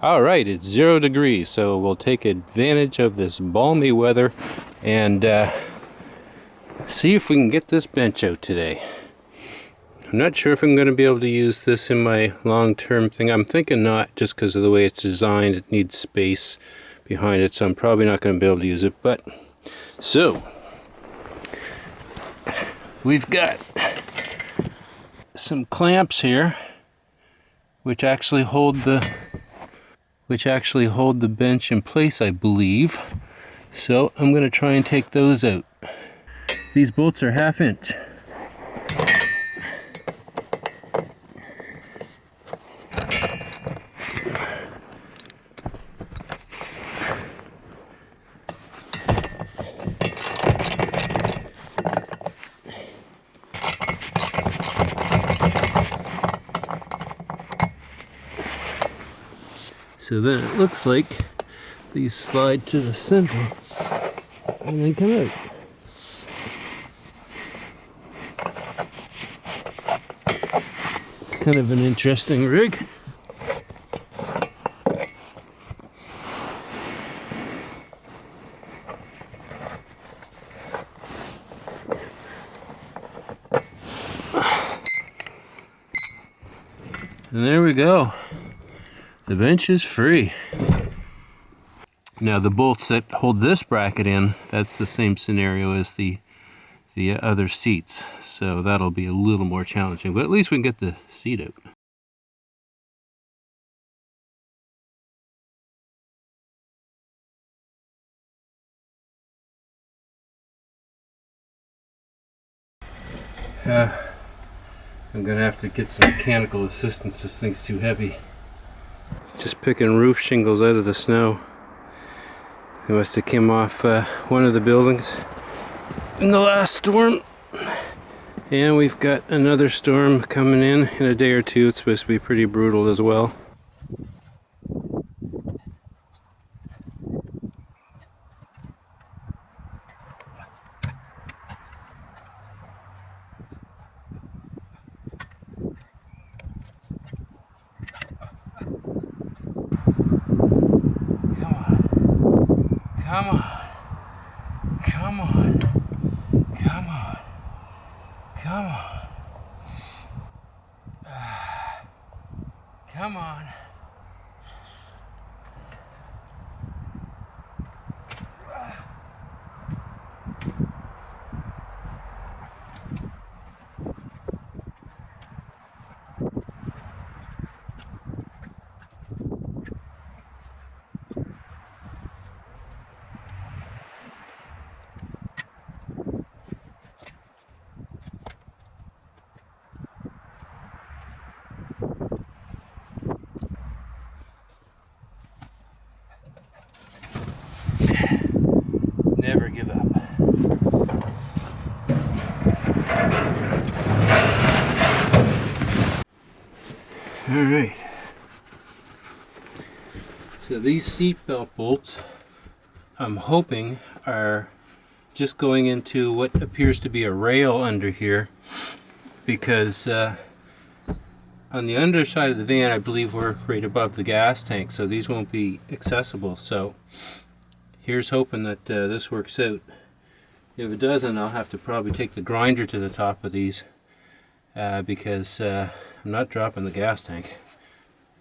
Alright, it's 0 degrees, so we'll take advantage of this balmy weather and see if we can get this bench out today. I'm not sure if I'm going to be able to use this in my long-term thing. I'm thinking not, just because of the way it's designed. It needs space behind it, so I'm probably not going to be able to use it. But so we've got some clamps here which actually hold the bench in place, I believe. So I'm going to try and take those out. These bolts are 1/2 inch. So then it looks like these slide to the center and then come out. It's kind of an interesting rig. And there we go. The bench is free. Now the bolts that hold this bracket in, that's the same scenario as the other seats. So that'll be a little more challenging, but at least we can get the seat out. I'm gonna have to get some mechanical assistance. This thing's too heavy. Just picking roof shingles out of the snow. They must have came off one of the buildings in the last storm. And we've got another storm coming in a day or two. It's supposed to be pretty brutal as well. Come on, come on, come on, come on, come on. Never give up. All right. So these seatbelt bolts, I'm hoping, are just going into what appears to be a rail under here, because on the underside of the van, I believe we're right above the gas tank, so these won't be accessible. So here's hoping that this works out. If it doesn't, I'll have to probably take the grinder to the top of these because I'm not dropping the gas tank.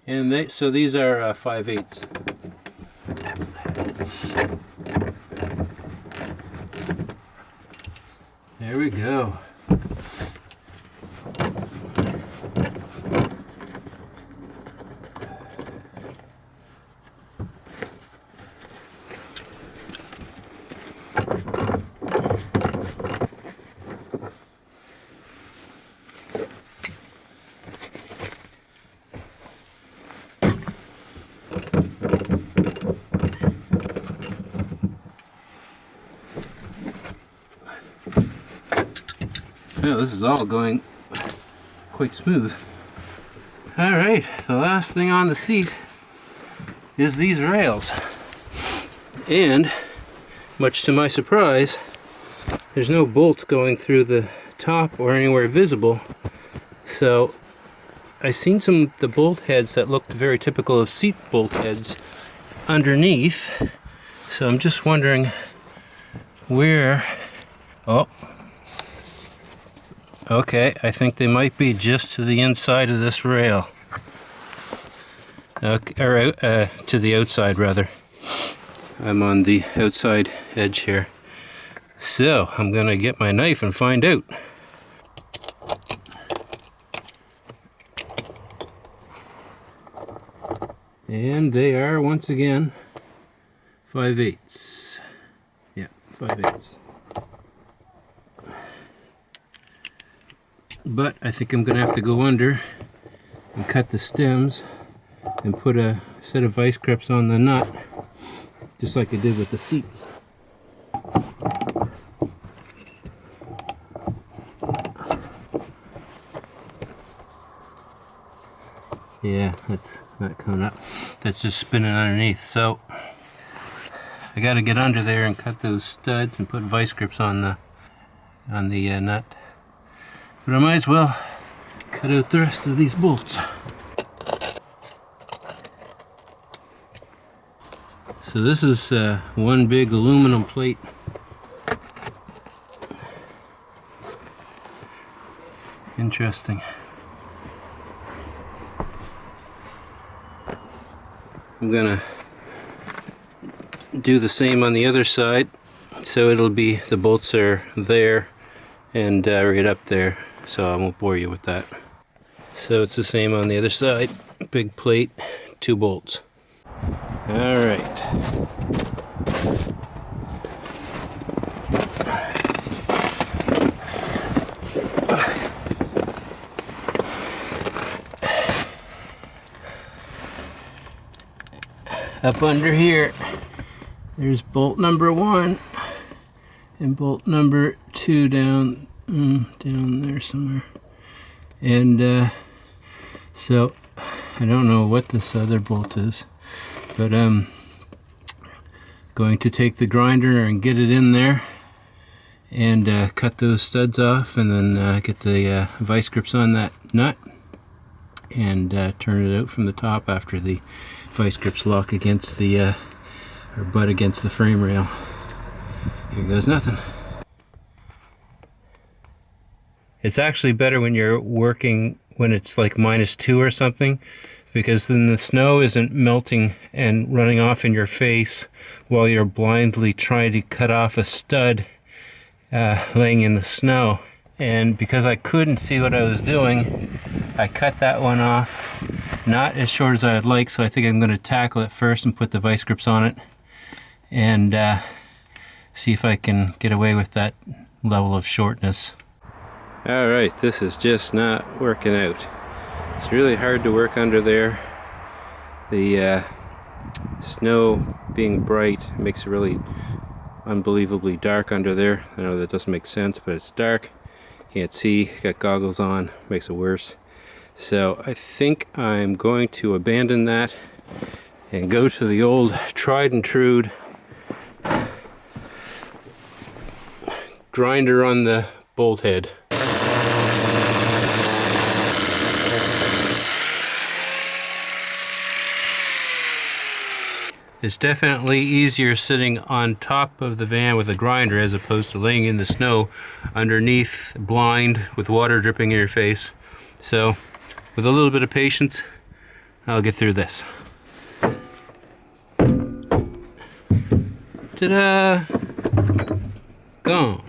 And so these are 5/8. There we go. Well, this is all going quite smooth. Alright, the last thing on the seat is these rails. And, much to my surprise, there's no bolt going through the top or anywhere visible. So I seen the bolt heads that looked very typical of seat bolt heads underneath. So I'm just wondering where... Oh. Okay, I think they might be just to the inside of this rail. Okay, or to the outside rather. I'm on the outside edge here. So I'm gonna get my knife and find out. And they are once again 5/8. Yeah, 5/8. But I think I'm gonna have to go under and cut the stems and put a set of vice grips on the nut, just like I did with the seats. Yeah, that's not coming up. That's just spinning underneath. So I got to get under there and cut those studs and put vice grips on the nut. But I might as well cut out the rest of these bolts. So this is one big aluminum plate. Interesting. I'm gonna do the same on the other side, so it'll be the bolts are there and right up there, so I won't bore you with that. So it's the same on the other side. Big plate, 2 bolts. All right. Up under here, there's bolt number 1 and bolt number 2 down there somewhere. And so I don't know what this other bolt is, but I'm going to take the grinder and get it in there and cut those studs off, and then get the vice grips on that nut and turn it out from the top after the vice grips lock against the or butt against the frame rail. Here goes nothing. It's actually better when you're working when it's like -2 or something, because then the snow isn't melting and running off in your face while you're blindly trying to cut off a stud laying in the snow. And because I couldn't see what I was doing, I cut that one off. Not as short as I'd like, so I think I'm going to tackle it first and put the vice grips on it and see if I can get away with that level of shortness. Alright, this is just not working out. It's really hard to work under there. The snow being bright makes it really unbelievably dark under there. I know that doesn't make sense, but it's dark. Can't see, got goggles on, makes it worse. So I think I'm going to abandon that and go to the old tried and true grinder on the bolt head. It's definitely easier sitting on top of the van with a grinder as opposed to laying in the snow underneath, blind, with water dripping in your face. So with a little bit of patience, I'll get through this. Ta-da! Gone.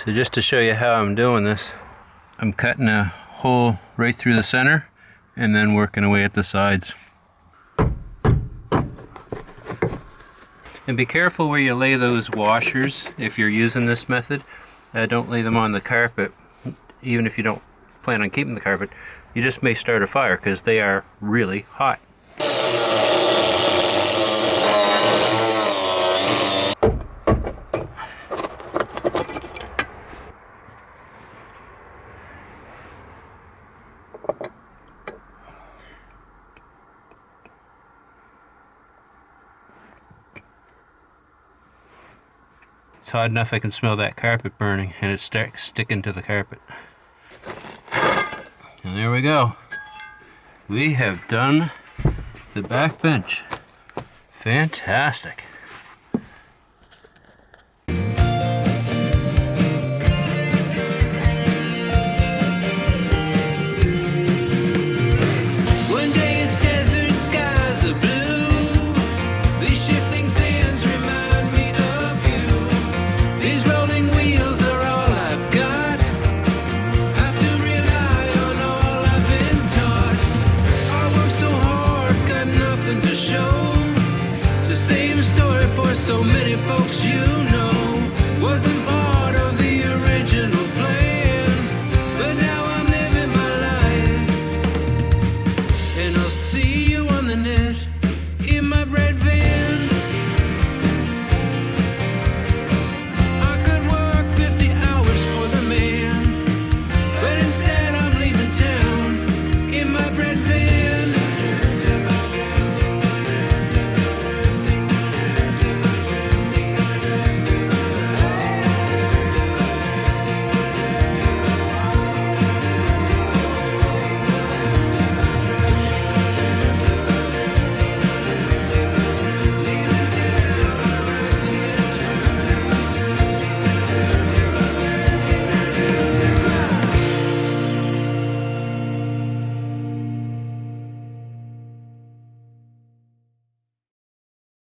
So just to show you how I'm doing this, I'm cutting a hole right through the center and then working away at the sides. And be careful where you lay those washers if you're using this method. Don't lay them on the carpet, even if you don't plan on keeping the carpet. You just may start a fire because they are really hot. It's hot enough I can smell that carpet burning, and it's sticking to the carpet. And there we go. We have done the back bench. Fantastic.